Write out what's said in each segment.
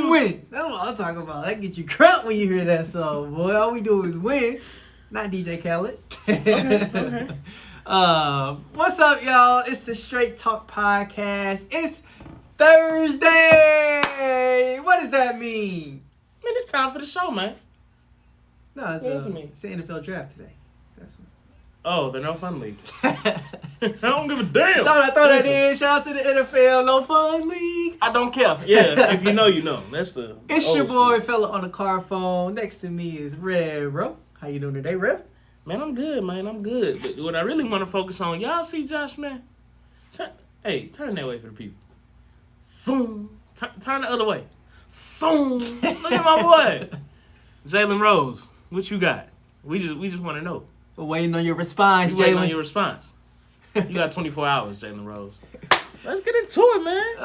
Win. That's what I'm talking about. That gets you crunk when you hear that song, boy. All we do is win. Not DJ Khaled. Okay. What's up, y'all? It's the Straight Talk Podcast. It's Thursday. What does that mean? Man, it's time for the show, man. No, What does it mean? it's the NFL draft today. That's what. Oh, the No Fun League. I don't give a damn. I throw that in. Shout out to the NFL No Fun League. I don't care. Yeah, if you know, you know. That's the. It's your boy, fella on the car phone. Next to me is Rev, bro. How you doing today, Rev? Man, I'm good, man. I'm good. But what I really want to focus on, y'all see Josh, man? Turn that way for the people. Zoom. Turn the other way. Zoom. Look at my boy. Jalen Rose. What you got? We just want to know. We're waiting on your response, Jalen. Waiting on your response. You got 24 hours, Jalen Rose. Let's get into it, man.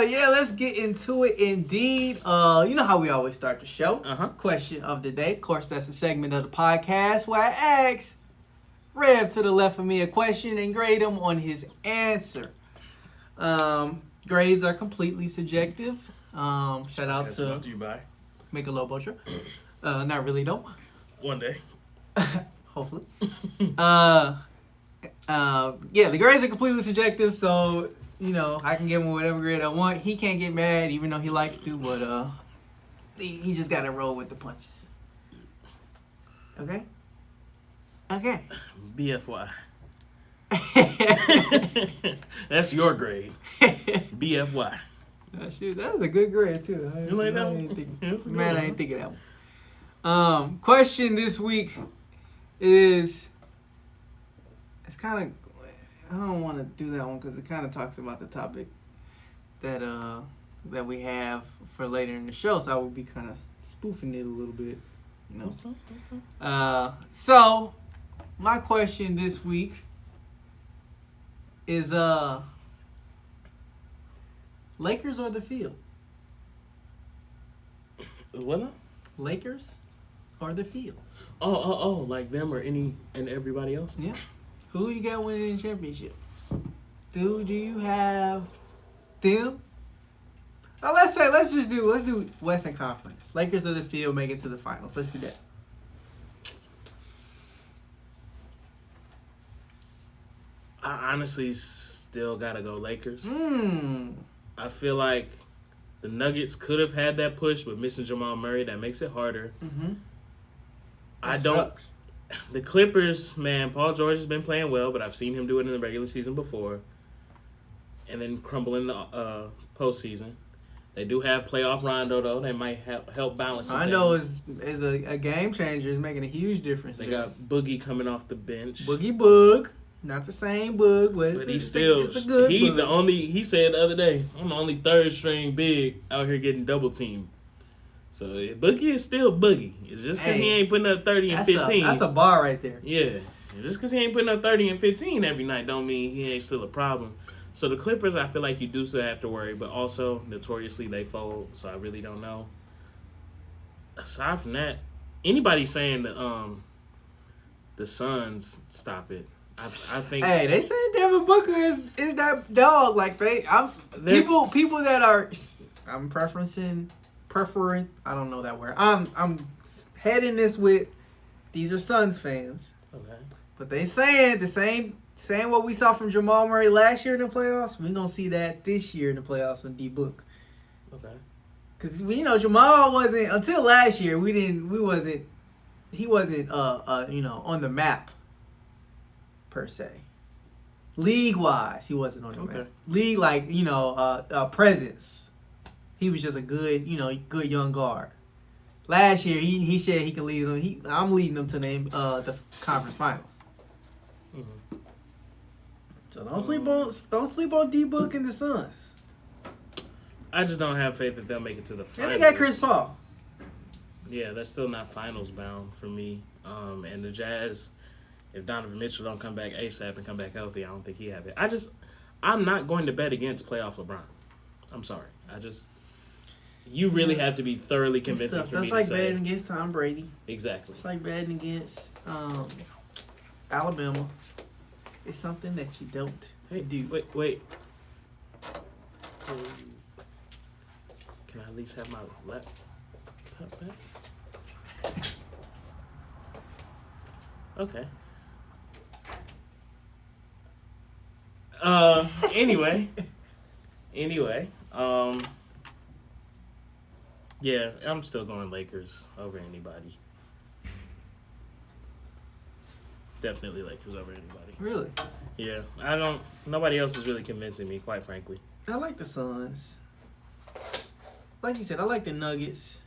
Yeah, let's get into it indeed. You know how we always start the show. Question of the day. Of course, that's a segment of the podcast where I ask Rev to the left of me a question and grade him on his answer. Grades are completely subjective. Shout out That's to brought to you by Michelob Ultra. Not really, no. one day. Hopefully. Yeah, the grades are completely subjective, so you know I can give him whatever grade I want. He can't get mad, even though he likes to, but he just gotta roll with the punches. Okay. BFY. That's your grade. BFY. Shoot, that was a good grade too. You like that one? I ain't thinking that one. Question this week is, it's kind of, I don't want to do that one because it kind of talks about the topic that we have for later in the show, so I would be kind of spoofing it a little bit, you know. So my question this week is Lakers or the field? What? Lakers or the field? Oh, like them or any and everybody else? Yeah. Who you got winning the championship? Do you have them? Let's do Western Conference. Lakers or the field make it to the finals. Let's do that. I honestly still gotta go Lakers. I feel like the Nuggets could have had that push, but missing Jamal Murray, that makes it harder. Sucks. The Clippers, man, Paul George has been playing well, but I've seen him do it in the regular season before. And then crumble in the postseason. They do have playoff Rondo, though. They might help balance some Rondo things. is a game changer. Is making a huge difference. They got Boogie coming off the bench. Boogie Boog. Not the same Boog, but he's still it's a good Boog. He said the other day, I'm the only third string big out here getting double teamed. So Boogie is still Boogie. It's just because he ain't putting up 30 and 15. That's a bar right there. Yeah. Just because he ain't putting up 30 and 15 every night don't mean he ain't still a problem. So the Clippers, I feel like you do still have to worry, but also notoriously they fold, so I really don't know. Aside from that, anybody saying the Suns stop it, I think. Hey, they say Devin Booker is that dog. Like people that are, I'm preferring. I don't know that word. I'm heading this with. These are Suns fans. Okay. But they saying the same what we saw from Jamal Murray last year in the playoffs. We gonna see that this year in the playoffs with D Book. Okay. Because Jamal wasn't until last year. He wasn't on the map per se. League wise, he wasn't on the map. League presence. He was just a good young guard. Last year he said he can lead them. I'm leading them to the conference finals. So don't sleep on D Book and the Suns. I just don't have faith that they'll make it to the finals. And they got Chris Paul. Yeah, that's still not finals bound for me. And the Jazz, if Donovan Mitchell don't come back ASAP and come back healthy, I don't think he have it. I'm not going to bet against playoff LeBron. I'm sorry. You really have to be thoroughly convincing for me to say. That's like betting against Tom Brady. Exactly. It's like betting against Alabama. It's something that you don't do. Wait. Can I at least have my laptop back. Okay. Anyway. Yeah, I'm still going Lakers over anybody. Definitely Lakers over anybody. Really? Yeah, nobody else is really convincing me, quite frankly. I like the Suns. Like you said, I like the Nuggets.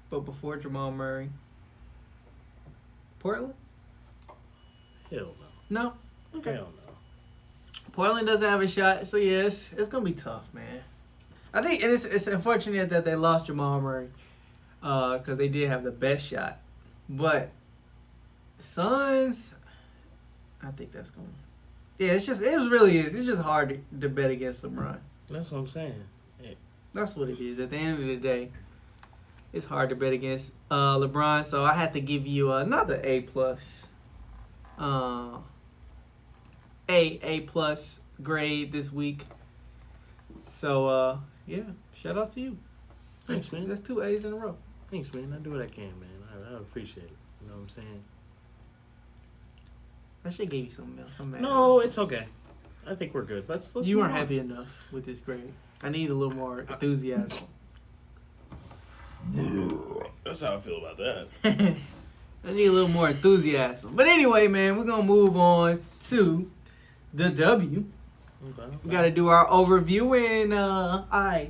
But before Jamal Murray. Portland? Hell No? no. Okay. Hell no. Portland doesn't have a shot, so yes, it's gonna be tough, man. I think it's unfortunate that they lost Jamal Murray, because they did have the best shot. But Suns, I think that's gonna. Yeah, it's just hard to bet against LeBron. That's what I'm saying. Yeah. That's what it is. At the end of the day, it's hard to bet against LeBron. So I had to give you another A+. A+ grade this week. So yeah, shout out to you. Thanks, man. That's 2 A's in a row. Thanks, man. I do what I can, man. I appreciate it. You know what I'm saying? I should give you something else. No, it's okay. I think we're good. Let's You move weren't on. happy enough with this grade. I need a little more enthusiasm. That's how I feel about that. I need a little more enthusiasm. But anyway, man, we're going to move on to the W. Okay. We got to do our overview, and I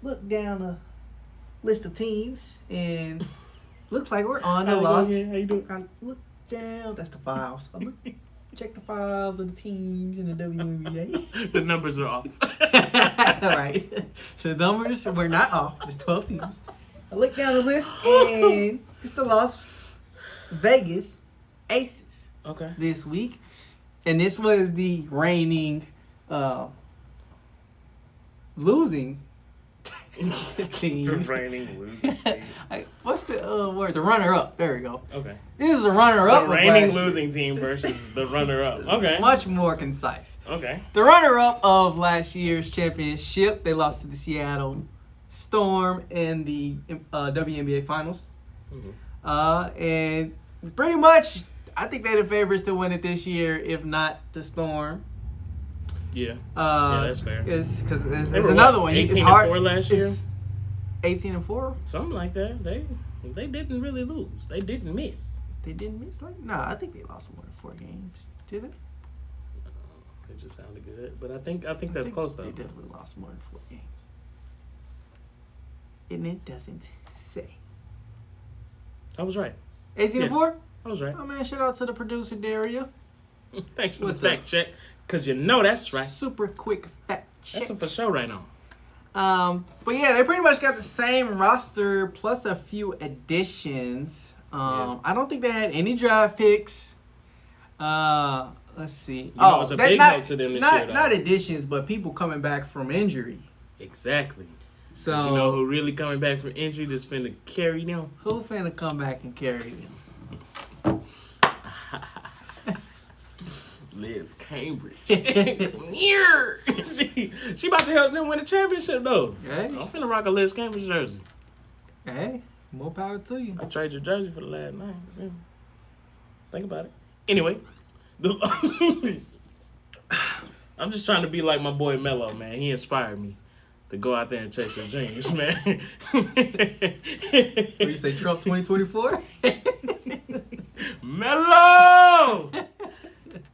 look down a list of teams, and looks like we're on the loss. How you doing? I look down. That's the files. I look, check the files of the teams in the WNBA. The numbers are off. All right. So the numbers were not off. There's 12 teams. I look down the list, and it's the Las Vegas Aces. Okay. This week. And this was the reigning losing team. The reigning losing team. What's the word? The runner-up. There we go. Okay. This is the runner-up. The reigning losing team versus the runner-up. Okay. Much more concise. Okay. The runner-up of last year's championship, they lost to the Seattle Storm in the WNBA Finals. Mm-hmm. And pretty much, I think they're the favorites to win it this year, if not the Storm. Yeah. Yeah, that's fair. It's because there's They were another what, one. 18-4 last year? 18-4. Something like that. They didn't really lose. They didn't miss. They didn't miss. Nah, I think they lost more than 4 games. Did they? It just sounded good, but I think that's close though. They definitely lost more than 4 games. And it doesn't say. I was right. 18-4. I was right. Oh man, shout out to the producer Daria. Thanks for What's the fact check, cause you know that's right. Super quick fact check. That's a for sure right now. But yeah, they pretty much got the same roster plus a few additions. Yeah. I don't think they had any draft picks. Let's see. You know, it's a big help to them this year, though. Not additions, but people coming back from injury. Exactly. So 'cause you know who really coming back from injury that's finna carry them? who finna come back and carry them? Liz Cambridge. Come here. She about to help them win a championship though. Hey. I'm finna rock a Liz Cambridge jersey. Hey, more power to you. I trade your jersey for the last night. Yeah. Think about it. Anyway, I'm just trying to be like my boy Melo, man. He inspired me to go out there and chase your dreams, man. What you say, Trump 2024? Melo!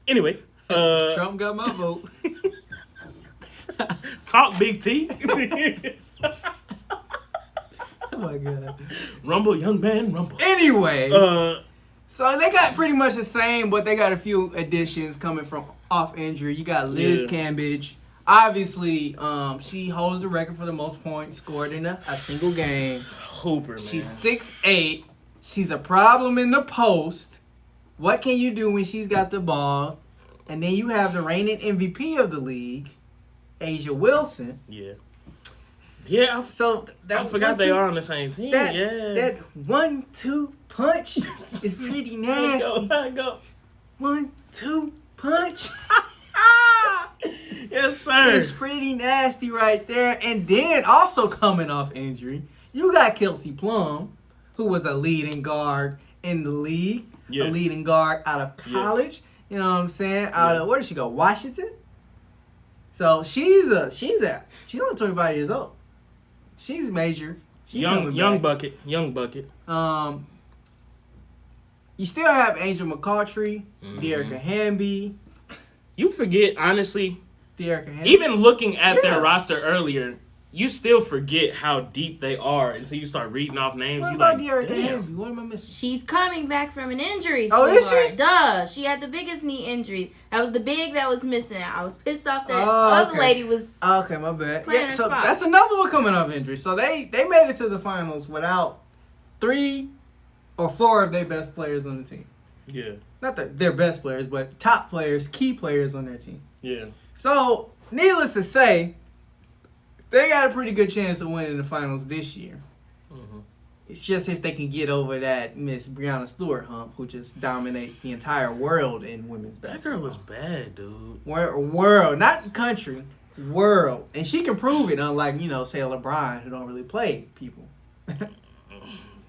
Anyway. Trump got my vote. Talk Big T. Oh my god. Rumble, young man, rumble. Anyway, so they got pretty much the same, but they got a few additions coming from off injury. You got Liz Cambridge. Obviously, she holds the record for the most points scored in a single game. Hooper, man. She's 6'8". She's a problem in the post. What can you do when she's got the ball? And then you have the reigning MVP of the league, Asia Wilson. Yeah. Yeah, I forgot they are on the same team. That 1-2 punch is pretty nasty. I go. 1-2 punch. Yes, sir. It's pretty nasty right there. And then also coming off injury, you got Kelsey Plum, who was a leading guard in the league, a leading guard out of college. You know what I'm saying? Out of, where did she go? Washington. So she's only 25 years old. She's major. Young bucket. You still have Angel McCautry, Dearica Hamby. You forget, honestly, Dearica Hamby. Even looking at their roster earlier, you still forget how deep they are until you start reading off names. What about Dearica Hamby? What am I missing? She's coming back from an injury. Oh, is she? Duh. She had the biggest knee injury. That was the big that was missing. I was pissed off that other lady was. Okay, my bad. Yeah, so that's another one coming off injury. So they made it to the finals without 3 or 4 of their best players on the team. Yeah. Not their best players, but top players, key players on their team. Yeah. So, needless to say, they got a pretty good chance of winning the finals this year. Mm-hmm. It's just if they can get over that Miss Breanna Stewart hump, who just dominates the entire world in women's basketball. That girl was bad, dude. World, not country, world. And she can prove it, unlike, say LeBron, who don't really play people.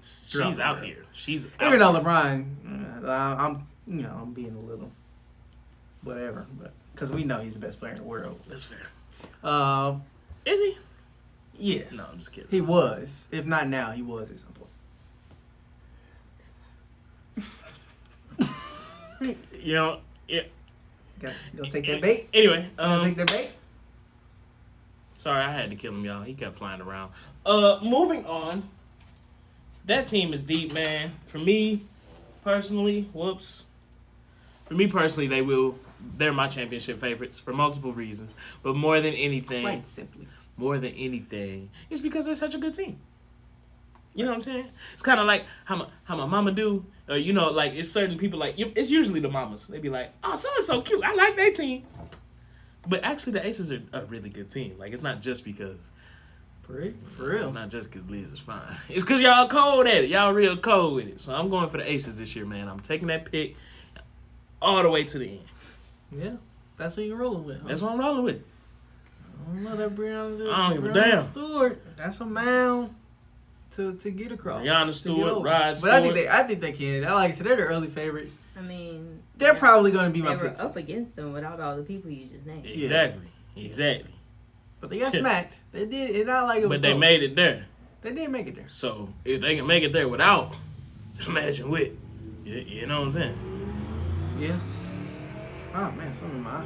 She's out here. She's out even though LeBron, I'm being a little whatever, but because we know he's the best player in the world. That's fair. Is he? Yeah. No, I'm just kidding. He was. If not now, he was at some point. Yeah. You gonna take that bait? Anyway, take that bait? Sorry, I had to kill him, y'all. He kept flying around. Moving on. That team is deep, man. For me personally, they're my championship favorites for multiple reasons. But more than anything, it's because they're such a good team. You know what I'm saying? It's kind of like how my mama do, or like it's certain people like it's usually the mamas. They be like, "Oh, so cute. I like their team." But actually, the Aces are a really good team. Like it's not just because. For real. Not just because Liz is fine. It's because y'all cold at it. Y'all real cold with it. So I'm going for the Aces this year, man. I'm taking that pick all the way to the end. Yeah. That's what you're rolling with. Huh? That's what I'm rolling with. I don't know that Breanna. I don't give a damn. Stewart, that's a mound to get across. Breanna Stewart, Rod Stewart. But I think they can. Like I said, they're the early favorites. I mean, they're probably going to be my pick. They pick. were up against them without all the people you just named. Exactly. But they got smacked. They did. It's not like it was But they close. made it there. They did make it there. So if they can make it there without, imagine with. You know what I'm saying? Yeah. Oh man, some of my.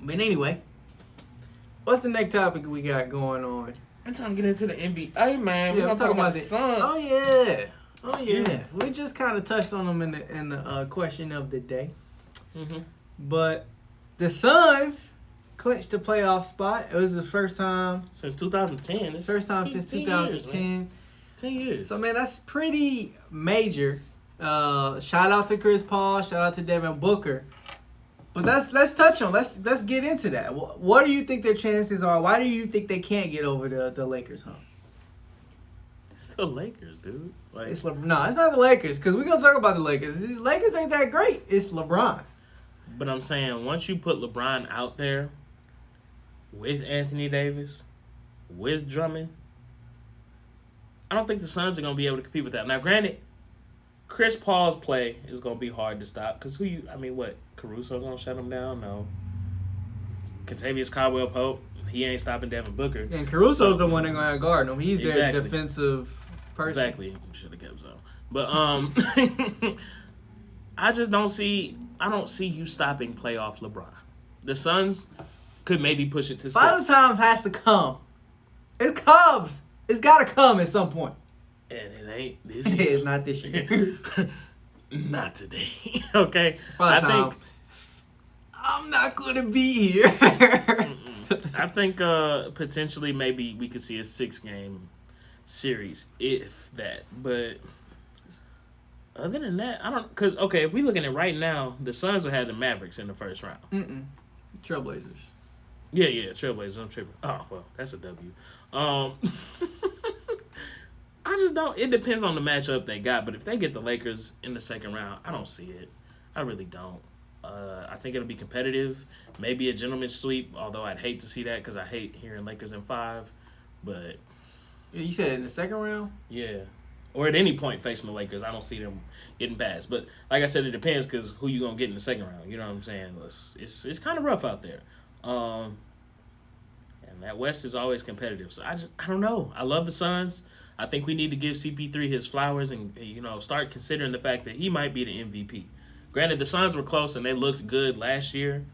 But anyway, what's the next topic we got going on? I'm trying to get into the NBA, man. We're gonna talk about the Suns. Oh yeah. We just kind of touched on them in the question of the day. Mm-hmm. But the Suns clinched the playoff spot. It was the first time since 2010. It's first time since 2010. It's 10 years. So man, that's pretty major. Shout out to Chris Paul. Shout out to Devin Booker. But let's touch on. Let's get into that. What do you think their chances are? Why do you think they can't get over the Lakers hump? It's the Lakers, dude. Like, it's not the Lakers, because we're gonna talk about the Lakers. These Lakers ain't that great. It's LeBron. But I'm saying once you put LeBron out there with Anthony Davis, with Drummond, I don't think the Suns are gonna be able to compete with that. Now, granted, Chris Paul's play is gonna be hard to stop because Caruso gonna shut him down? No. Contavious Caldwell-Pope, he ain't stopping Devin Booker. And Caruso's the one that's gonna guard him. He's their defensive person. Exactly. Should have kept so. But I don't see you stopping playoff LeBron. The Suns could maybe push it to 6. Final times has to come. It comes. It's gotta come at some point. And it ain't this year. It's not this year. Not today. Okay. I think I'm not gonna be here. I think potentially maybe we could see a 6-game series, if that. But other than that, I don't. Because if we looking at right now, the Suns will have the Mavericks in the first round. Trailblazers. Yeah, Trailblazers. I'm tripping. Oh well, that's a W. I just don't. It depends on the matchup they got. But if they get the Lakers in the second round, I don't see it. I really don't. I think it'll be competitive. Maybe a gentleman's sweep, although I'd hate to see that because I hate hearing Lakers in 5. But you said in the second round? Yeah. Or at any point facing the Lakers, I don't see them getting past. But like I said, it depends because who you going to get in the second round. You know what I'm saying? It's kind of rough out there. And that West is always competitive. So I don't know. I love the Suns. I think we need to give CP3 his flowers and, start considering the fact that he might be the MVP. Granted, the Suns were close and they looked good last year.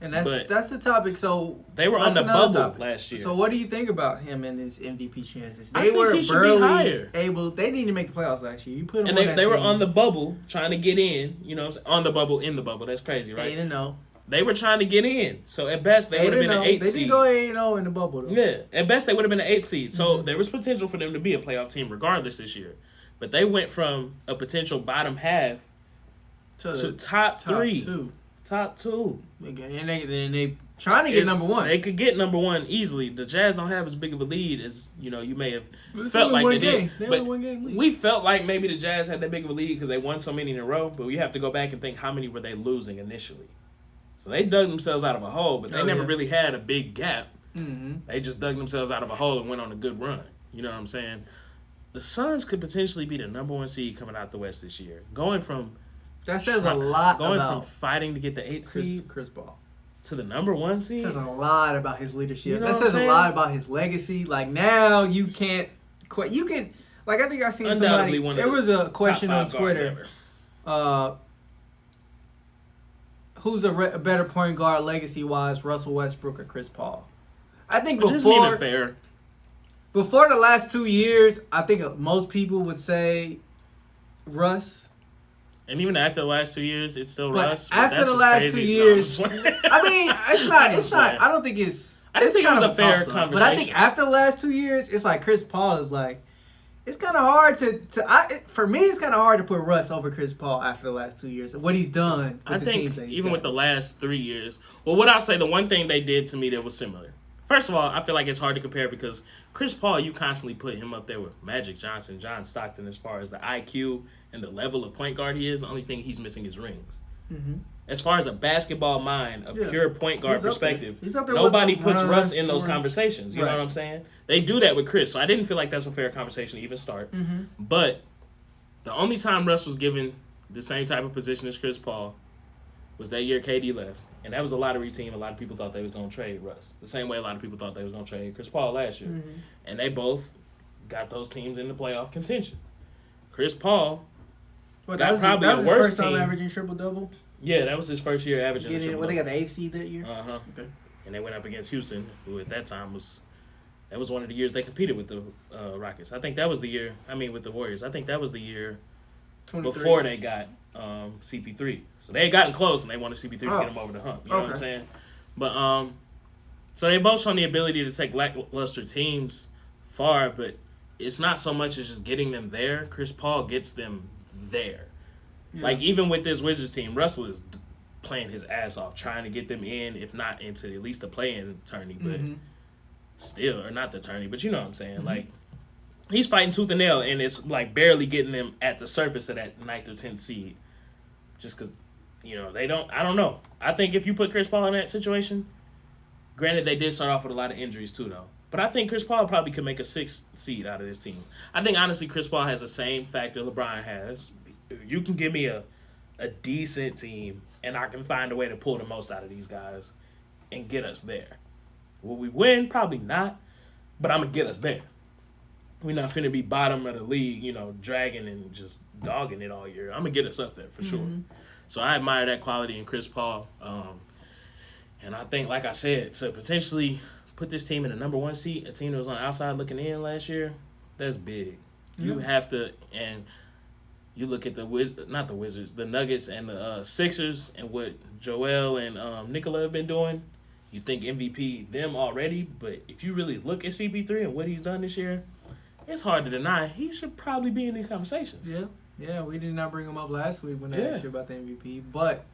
And that's the topic. So they were on the bubble last year. So what do you think about him and his MVP chances? They were barely able. They didn't even make the playoffs last year. You put them and on they were on the bubble trying to get in. On the bubble, in the bubble. That's crazy, right? 8-0. They were trying to get in. So at best they would have been an 8th seed. They did go 8-0 in the bubble though. Yeah, at best they would have been an 8th seed. So there was potential for them to be a playoff team regardless this year. But they went from a potential bottom half to top 3. Top 2. And they trying to get number 1. They could get number 1 easily. The Jazz don't have as big of a lead as you may have felt like they did. But we felt like maybe the Jazz had that big of a lead because they won so many in a row. But we have to go back and think how many were they losing initially. So they dug themselves out of a hole, but they never really had a big gap. Mm-hmm. They just dug themselves out of a hole and went on a good run. You know what I'm saying? The Suns could potentially be the number 1 seed coming out the West this year. Going from fighting to get the 8th seed, Chris Paul, to the number 1 seed. That says a lot about his leadership. That says a lot about his legacy. Like now you can't quit. You can I think I seen somebody. There was a question on Twitter. Who's a better point guard legacy-wise, Russell Westbrook or Chris Paul? I think before the last 2 years, I think most people would say Russ. And even after the last 2 years, it's still Russ. After the last 2 years, I mean, it's not. I don't think it's. I didn't think it was a fair conversation. But I think after the last 2 years, it's like Chris Paul is like. It's kind of hard for me. It's kind of hard to put Russ over Chris Paul after the last 2 years. What he's done. With the teams that even with the last 3 years. Well, what I'll say, the one thing they did to me that was similar. First of all, I feel like it's hard to compare because Chris Paul, you constantly put him up there with Magic Johnson, John Stockton, as far as the IQ and the level of point guard he is. The only thing he's missing is rings. Mm-hmm. As far as a basketball mind, a pure point guard perspective, nobody puts Russ in those conversations. You know what I'm saying? They do that with Chris, so I didn't feel like that's a fair conversation to even start. Mm-hmm. But the only time Russ was given the same type of position as Chris Paul was that year KD left. And that was a lottery team. A lot of people thought they was going to trade Russ. The same way a lot of people thought they was going to trade Chris Paul last year. Mm-hmm. And they both got those teams in the playoff contention. Chris Paul got probably the worst team. That was his first time averaging triple-double? Yeah, that was his first year averaging a triple-double. They got the 8th seed that year? Uh-huh. Okay. And they went up against Houston, who at that time was one of the years they competed with the Rockets. I think that was the year, with the Warriors. I think that was the year 23. Before they got CP3. So they had gotten close and they wanted CP3 to get them over the hump. You know what I'm saying? But so they both shown the ability to take lackluster teams far, but it's not so much as just getting them there. Chris Paul gets them there. Yeah. Like even with this Wizards team, Russell is playing his ass off, trying to get them in, if not into at least the play-in tourney, but still, or not the tourney, but you know what I'm saying. Like he's fighting tooth and nail, and it's like barely getting them at the surface of that 9th or 10th seed. Just because, they don't. I don't know. I think if you put Chris Paul in that situation, granted they did start off with a lot of injuries too, though. But I think Chris Paul probably could make a 6th seed out of this team. I think honestly, Chris Paul has the same factor LeBron has. You can give me a decent team, and I can find a way to pull the most out of these guys and get us there. Will we win? Probably not, but I'm going to get us there. We're not finna be bottom of the league, dragging and just dogging it all year. I'm going to get us up there for sure. So I admire that quality in Chris Paul. And I think, like I said, to potentially put this team in the number 1 seat, a team that was on the outside looking in last year, that's big. You have to, and you look at the Nuggets and the Sixers and what Joel and Nikola have been doing, you think MVP them already, but if you really look at CP3 and what he's done this year, it's hard to deny he should probably be in these conversations. Yeah, we did not bring him up last week when they asked you about the MVP, but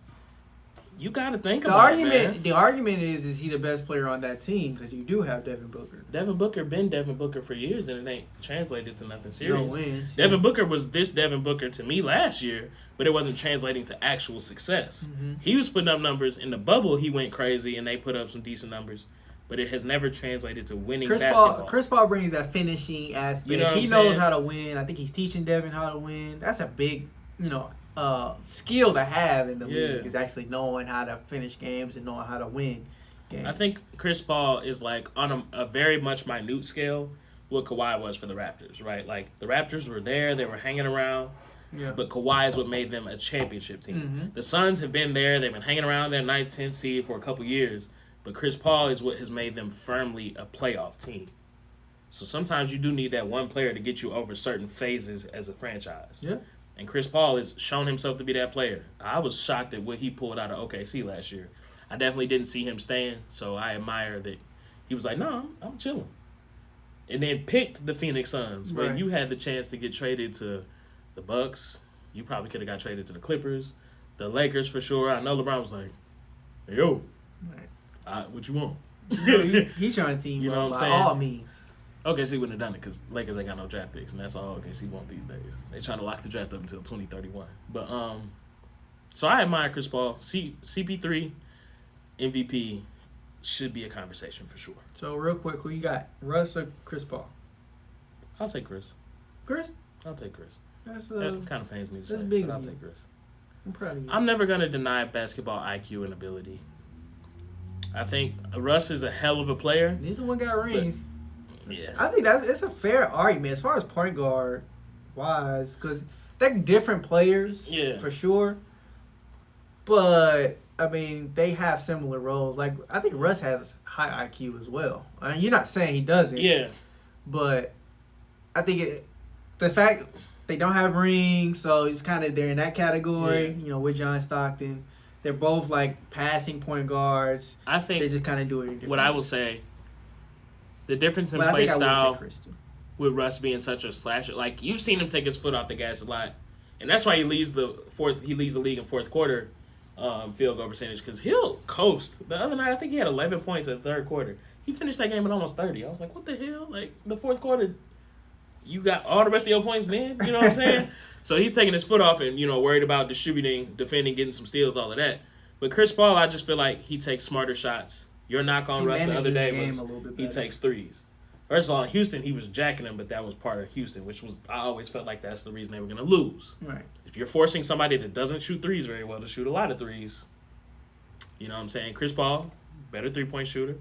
You got to think The about argument, it, man. the argument is he the best player on that team? Because you do have Devin Booker. Devin Booker been Devin Booker for years, and it ain't translated to nothing serious. No wins. Devin Booker was this Devin Booker to me last year, but it wasn't translating to actual success. Mm-hmm. He was putting up numbers. In the bubble, he went crazy, and they put up some decent numbers. But it has never translated to winning basketball. Chris Paul brings that finishing aspect. You know what he I'm knows saying? how to win. I think he's teaching Devin how to win. That's a big, skill to have in the league, is actually knowing how to finish games and knowing how to win games. I think Chris Paul is like on a very much minute scale what Kawhi was for the Raptors, right? Like the Raptors were there, they were hanging around, but Kawhi is what made them a championship team. Mm-hmm. The Suns have been there, they've been hanging around their 9th, 10th seed for a couple years, but Chris Paul is what has made them firmly a playoff team. So sometimes you do need that one player to get you over certain phases as a franchise. Yeah. And Chris Paul has shown himself to be that player. I was shocked at what he pulled out of OKC last year. I definitely didn't see him staying, so I admire that he was like, no, I'm chilling. And then picked the Phoenix Suns. When Right. you had the chance to get traded to the Bucks, you probably could have got traded to the Clippers, the Lakers for sure. I know LeBron was like, hey, yo, what you want? He's trying to team You know up what by I'm saying? all means. OKC wouldn't have done it because Lakers ain't got no draft picks, and that's all OKC want these days. They trying to lock the draft up until 2031. But so I admire Chris Paul. CP3 MVP should be a conversation for sure. So real quick, who you got? Russ or Chris Paul? I'll take Chris. Chris? I'll take Chris. That's That kind of pains me to that's say, big but I'll of you. take Chris. I'm proud of you. I'm never gonna deny basketball IQ and ability. I think Russ is a hell of a player. Neither one got rings. Yeah. I think it's a fair argument as far as point guard wise, because they're different players, for sure. But I mean, they have similar roles. Like I think Russ has high IQ as well. I mean, you're not saying he doesn't. Yeah. But I think the fact they don't have rings, so he's kind of they're in that category. Yeah. With John Stockton, they're both like passing point guards. I think they just kind of do it in different what I will ways. say, the difference in But I play think I would say style Chris, too. with Russ being such a slasher, like you've seen him take his foot off the gas a lot, and that's why he leads the league in fourth quarter field goal percentage because he'll coast. The other night, I think he had 11 points in the third quarter. He finished that game at almost 30. I was like, what the hell? Like the fourth quarter, you got all the rest of your points, man. You know what I'm saying? So he's taking his foot off and worried about distributing, defending, getting some steals, all of that. But Chris Paul, I just feel like he takes smarter shots. Your knock on Russ the other day was he takes threes. First of all, in Houston, he was jacking them, but that was part of Houston, which was I always felt like that's the reason they were going to lose. Right. If you're forcing somebody that doesn't shoot threes very well to shoot a lot of threes, you know what I'm saying? Chris Paul, better three-point shooter,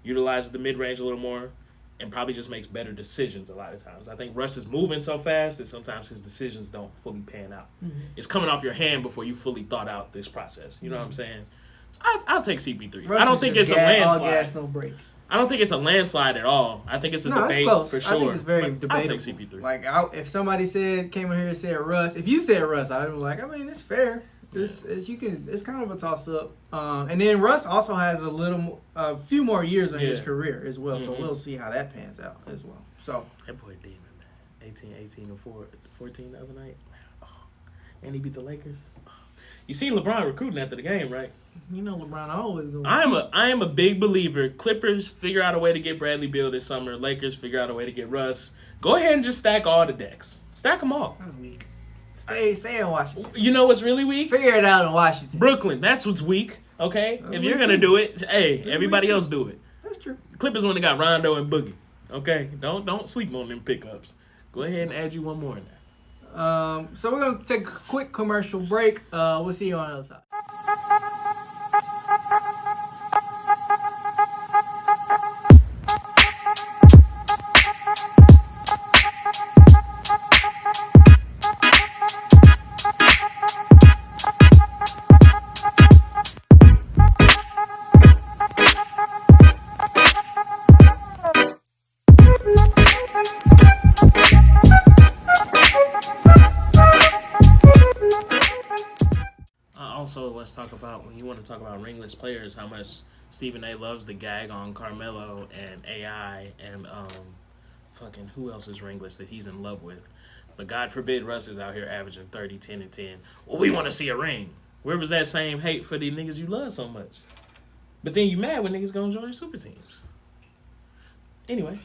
utilizes the mid-range a little more, and probably just makes better decisions a lot of times. I think Russ is moving so fast that sometimes his decisions don't fully pan out. Mm-hmm. It's coming off your hand before you fully thought out this process. You know what I'm saying? So I'll take CP3. Russ I don't think it's a landslide. All gas, no breaks. I don't think it's a landslide at all. I think it's a debate it's close. for sure. I think it's very but debatable. I'll take CP3. Like, if somebody came in here and said Russ, if you said Russ, I'd be like, I mean, it's fair. It's kind of a toss up. And then Russ also has a few more years on his career as well. So we'll see how that pans out as well. So that boy Demon, man, 18 and 14 the other night. Oh. And he beat the Lakers. Oh. You seen LeBron recruiting after the game, right? LeBron always going. I am a big believer. Clippers figure out a way to get Bradley Beal this summer. Lakers figure out a way to get Russ. Go ahead and just stack all the decks. Stack them all. That's weak. Stay in Washington. You know what's really weak? Figure it out in Washington. Brooklyn. That's what's weak. Okay, That's if you're weak gonna too. do it, hey, That's everybody weak else too. do it. That's true. Clippers when they got Rondo and Boogie. Okay, don't sleep on them pickups. Go ahead and add you one more now. So we're gonna take a quick commercial break. We'll see you on the other side. Also, let's talk about, when you want to talk about ringless players, how much Stephen A. loves the gag on Carmelo and AI and fucking who else is ringless that he's in love with. But God forbid Russ is out here averaging 30, 10, and 10. Well, we want to see a ring. Where was that same hate for the niggas you love so much? But then you mad when niggas gonna join super teams. Anyway.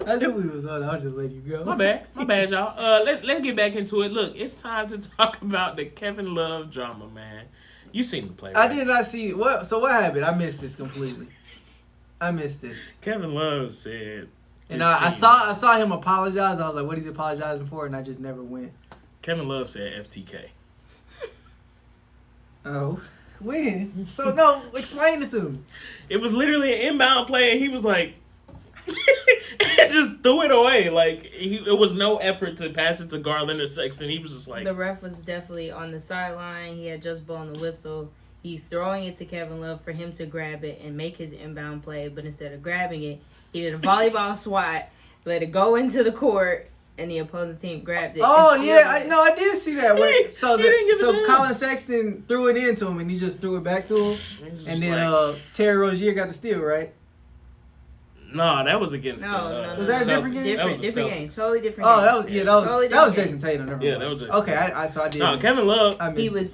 I knew we was on. I'll just let you go. My bad, y'all. Let's get back into it. Look, it's time to talk about the Kevin Love drama, man. You seen the play, right? I did not see what. So what happened? I missed this completely. I missed this. Kevin Love said, and I saw him apologize. I was like, what is he apologizing for? And I just never went. Kevin Love said FTK. Oh, when? So no, explain it to me. It was literally an inbound play, and he was like, just threw it away. Like it was no effort to pass it to Garland or Sexton. He was just like, the ref was definitely on the sideline. He had just blown the whistle. He's throwing it to Kevin Love for him to grab it and make his inbound play. But instead of grabbing it, he did a volleyball swat, let it go into the court, and the opposing team grabbed it. Oh yeah, I did see that. So Colin Sexton threw it into him, and he just threw it back to him. And then Terry Rozier got the steal, right? No, that was against No. Was that a different game? Different game. Totally different game. Oh, that was Jason Tatum. Never mind. Yeah, that was Jason. Okay, I did. No, Kevin Love.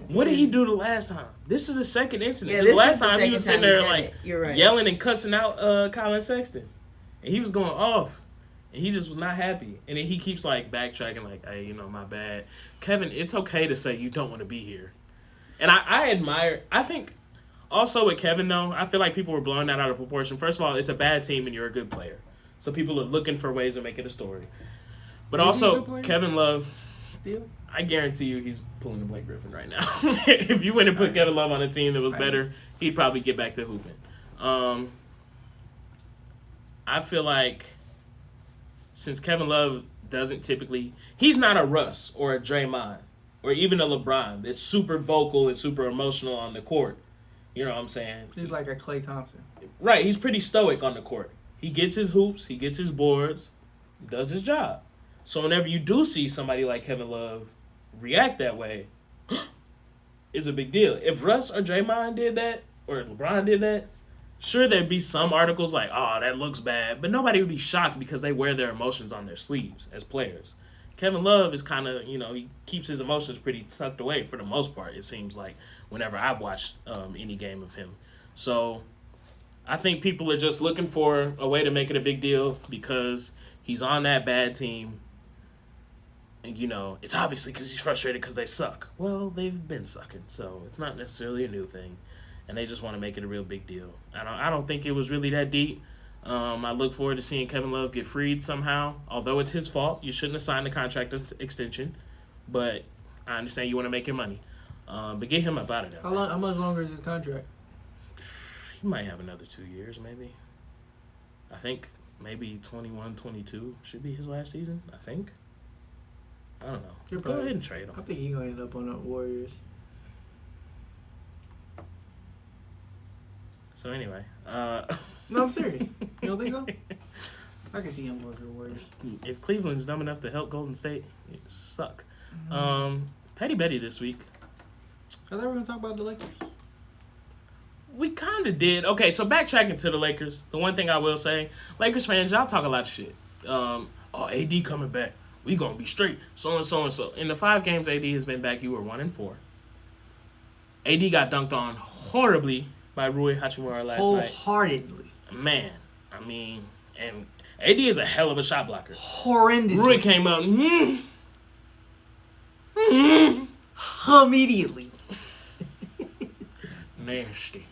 What did he do the last time? This is the second incident. Yeah, the last time he was sitting there like yelling and cussing out Colin Sexton, and he was going off, and he just was not happy. And then he keeps like backtracking, like, "Hey, my bad, Kevin. It's okay to say you don't want to be here." And I admire. I think. Also with Kevin, though, I feel like people were blowing that out of proportion. First of all, it's a bad team and you're a good player. So people are looking for ways to make it a story. But also, Kevin Love, still? I guarantee you he's pulling the Blake Griffin right now. If you went and put Kevin Love on a team that was better, he'd probably get back to hooping. I feel like since Kevin Love doesn't typically... He's not a Russ or a Draymond or even a LeBron that's super vocal and super emotional on the court. You know what I'm saying? He's like a Klay Thompson. Right, he's pretty stoic on the court. He gets his hoops, he gets his boards, does his job. So whenever you do see somebody like Kevin Love react that way, it's a big deal. If Russ or Draymond did that, or LeBron did that, sure there'd be some articles like, oh, that looks bad, but nobody would be shocked because they wear their emotions on their sleeves as players. Kevin Love is kind of, he keeps his emotions pretty tucked away for the most part, it seems like, whenever I've watched any game of him. So I think people are just looking for a way to make it a big deal because he's on that bad team. And, it's obviously because he's frustrated because they suck. Well, they've been sucking, so it's not necessarily a new thing. And they just want to make it a real big deal. I don't think it was really that deep. I look forward to seeing Kevin Love get freed somehow. Although it's his fault. You shouldn't have signed the contract extension. But I understand you want to make your money. But get him up out of there. How much longer is his contract? He might have another 2 years, maybe. I think maybe 21, 22 should be his last season, I think. I don't know. Go ahead and trade him. I think he's going to end up on the Warriors. So anyway. No, I'm serious. You don't think so? I can see him going to the Warriors. If Cleveland's dumb enough to help Golden State, it suck. Petty Betty this week. I thought we were going to talk about the Lakers. We kind of did. Okay, so backtracking to the Lakers, the one thing I will say, Lakers fans, y'all talk a lot of shit. AD coming back. We going to be straight. So and so and so. In the 5 games AD has been back, you were 1-4. AD got dunked on horribly by Rui Hachimura last night. Wholeheartedly. Man, I mean, and AD is a hell of a shot blocker. Horrendously. Rui came out, immediately. Nasty.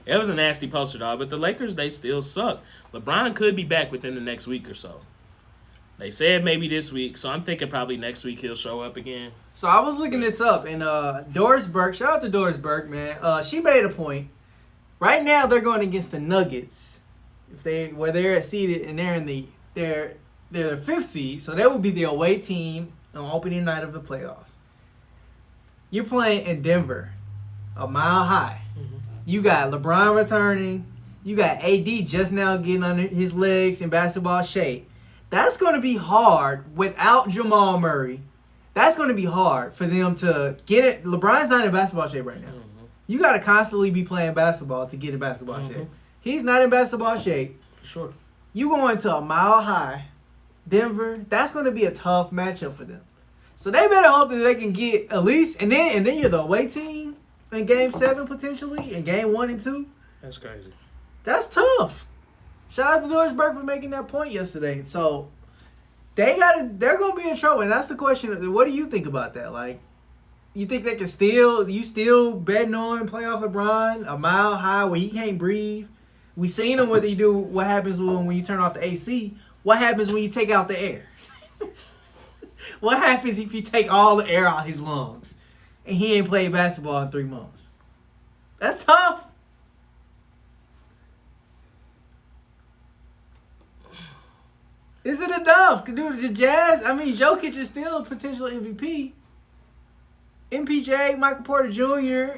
It was a nasty poster, dog. But the Lakers, they still suck. LeBron could be back within the next week or so. They said maybe this week, so I'm thinking probably next week he'll show up again. So I was looking this up, and Doris Burke, shout out to Doris Burke, man. She made a point. Right now they're going against the Nuggets, where they're seeded, and they're the 5th seed, so they will be the away team on opening night of the playoffs. You're playing in Denver, a mile high. Mm-hmm. You got LeBron returning. You got AD just now getting under his legs in basketball shape. That's going to be hard without Jamal Murray. That's going to be hard for them to get it. LeBron's not in basketball shape right now. Mm-hmm. You got to constantly be playing basketball to get in basketball shape. He's not in basketball shape. For sure. You going to a mile high, Denver. That's going to be a tough matchup for them. So they better hope that they can get at least, and then you're the away team in Game 7 potentially, in Game 1 and 2. That's crazy. That's tough. Shout out to Westbrook for making that point yesterday. So they're gonna be in trouble, and that's the question. What do you think about that? Like, you think they can still betting on playoff LeBron a mile high where he can't breathe? We seen him what happens when you turn off the AC. What happens when you take out the air? What happens if you take all the air out his lungs and he ain't played basketball in 3 months? That's tough. Is it enough? Dude, the Jazz, I mean, Jokic is still a potential MVP. MPJ, Michael Porter Jr.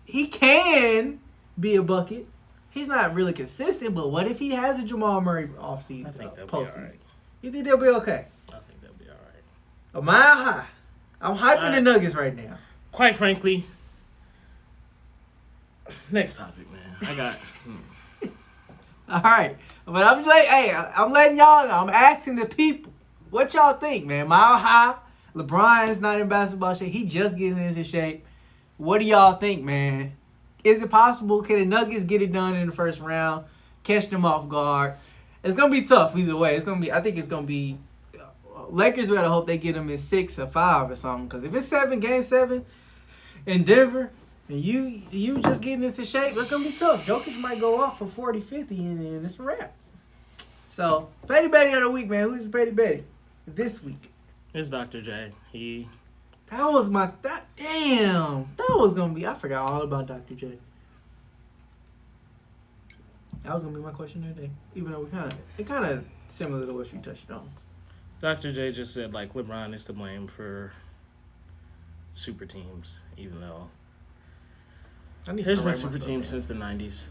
He can be a bucket. He's not really consistent, but what if he has a Jamal Murray offseason, postseason? You think they'll be okay? I think they'll be all right. A mile high. I'm hyping the Nuggets right now. Quite frankly, next topic, man. I got... All right. But I'm letting y'all know. I'm asking the people, what y'all think, man? Mile high. LeBron's not in basketball shape. He just getting into shape. What do y'all think, man? Is it possible? Can the Nuggets get it done in the first round? Catch them off guard? It's gonna be tough either way. I think it's gonna be. Lakers better hope they get them in 6 or 5 or something. Because if it's Game 7 in Denver, and you just getting into shape, it's gonna be tough. Jokic might go off for 40, 50, and it's a wrap. So, Petty Betty of the week, man. Who's Petty Betty this week? It's Dr. J. That was gonna be. I forgot all about Dr. J. That was gonna be my question today. Even though it kind of similar to what you touched on. Dr. J just said like LeBron is to blame for super teams, even though there's been super teams since the 90s.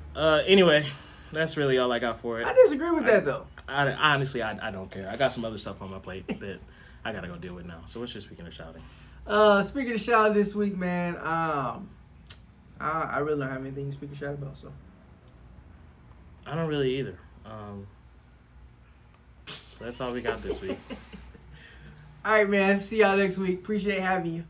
Anyway, that's really all I got for it. I disagree with that though. Honestly, I don't care. I got some other stuff on my plate that I gotta go deal with now. So what's your speaking of shouting? Speaking of shout this week, man, I really don't have anything to speak of shout about, so. I don't really either. So that's all we got this week. All right, man. See y'all next week. Appreciate having you.